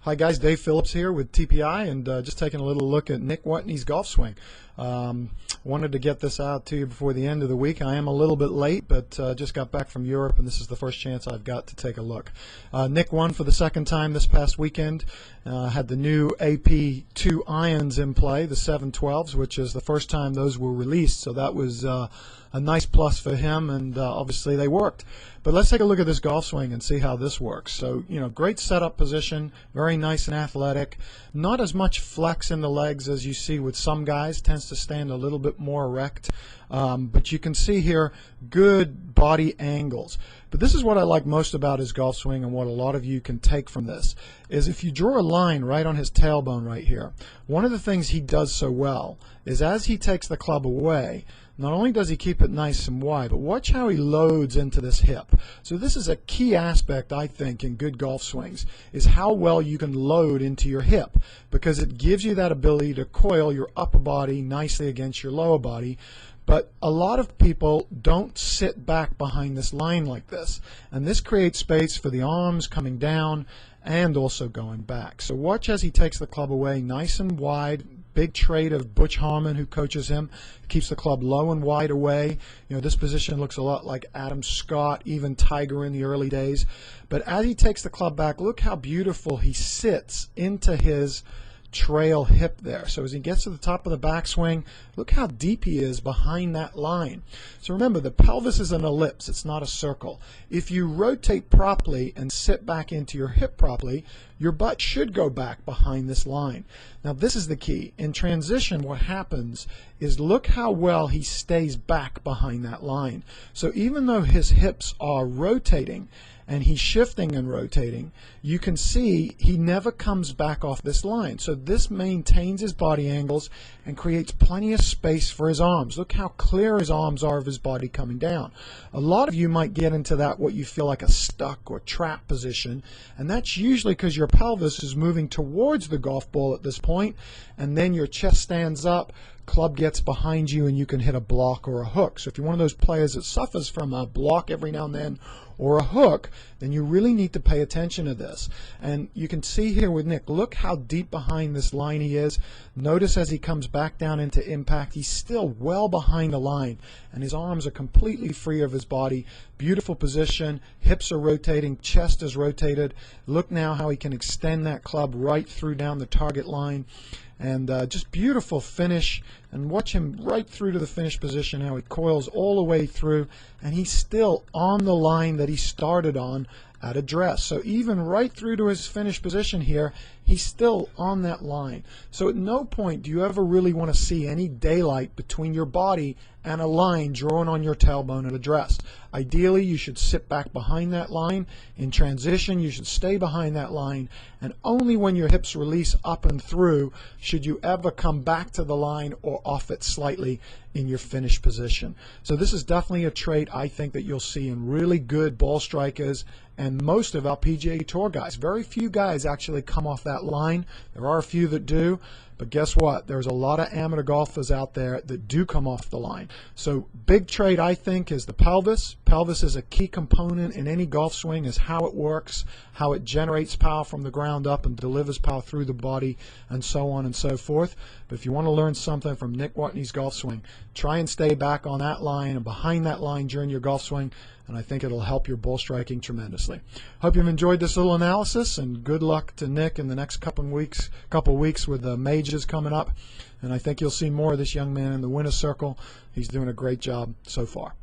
Hi guys, Dave Phillips here with TPI, and just taking a little look at Nick Watney's golf swing. Wanted to get this out to you before the end of the week. I am a little bit late, but just got back from Europe, and this is the first chance I've got to take a look. Nick won for the second time this past weekend. Had the new AP2 irons in play, the 712s, which is the first time those were released, so that was a nice plus for him, and obviously they worked. But let's take a look at this golf swing and see how this works. So, great setup position, very nice and athletic. Not as much flex in the legs as you see with some guys, tends to stand a little bit more erect. But you can see here good body angles. But this is what I like most about his golf swing, and what a lot of you can take from this, is if you draw a line right on his tailbone right here, one of the things he does so well is as he takes the club away, not only does he keep it nice and wide, but watch how he loads into this hip. So this is a key aspect, I think, in good golf swings, is how well you can load into your hip, because it gives you that ability to coil your upper body nicely against your lower body. But a lot of people don't sit back behind this line like this, and this creates space for the arms coming down and also going back. So watch as he takes the club away nice and wide. Big trait of Butch Harmon, who coaches him, keeps the club low and wide away. This position looks a lot like Adam Scott, even Tiger in the early days. But as he takes the club back, look how beautiful he sits into his trail hip there. So as he gets to the top of the backswing, look how deep he is behind that line. So remember, the pelvis is an ellipse, it's not a circle. If you rotate properly and sit back into your hip properly, your butt should go back behind this line. Now this is the key. In transition, what happens is look how well he stays back behind that line. So even though his hips are rotating and he's shifting and rotating, you can see he never comes back off this line. So this maintains his body angles and creates plenty of space for his arms. Look how clear his arms are of his body coming down. A lot of you might get into that, what you feel like a stuck or trap position, and that's usually because your pelvis is moving towards the golf ball at this point, and then your chest stands up, club gets behind you, and you can hit a block or a hook. So if you're one of those players that suffers from a block every now and then or a hook, then you really need to pay attention to this. And you can see here with Nick, look how deep behind this line he is. Notice as he comes back down into impact, he's still well behind the line, and his arms are completely free of his body. Beautiful position, hips are rotating, chest is rotated. Look now how he can extend that club right through down the target line. And just beautiful finish, and watch him right through to the finish position, how he coils all the way through, and he's still on the line that he started on at address. So even right through to his finish position here, he's still on that line. So at no point do you ever really want to see any daylight between your body and a line drawn on your tailbone at address. Ideally, you should sit back behind that line. In transition, you should stay behind that line, and only when your hips release up and through should you ever come back to the line or off it slightly in your finish position. So this is definitely a trait I think that you'll see in really good ball strikers and most of our PGA Tour guys. Very few guys actually come off that line. There are a few that do, but guess what? There's a lot of amateur golfers out there that do come off the line. So big trait I think is the pelvis. Pelvis is a key component in any golf swing, is how it works, how it generates power from the ground up and delivers power through the body, and so on and so forth. But if you want to learn something from Nick Watney's golf swing, try and stay back on that line and behind that line during your golf swing, and I think it'll help your ball striking tremendously. Hope you've enjoyed this little analysis, and good luck to Nick in the next couple weeks with the majors coming up. And I think you'll see more of this young man in the winner's circle. He's doing a great job so far.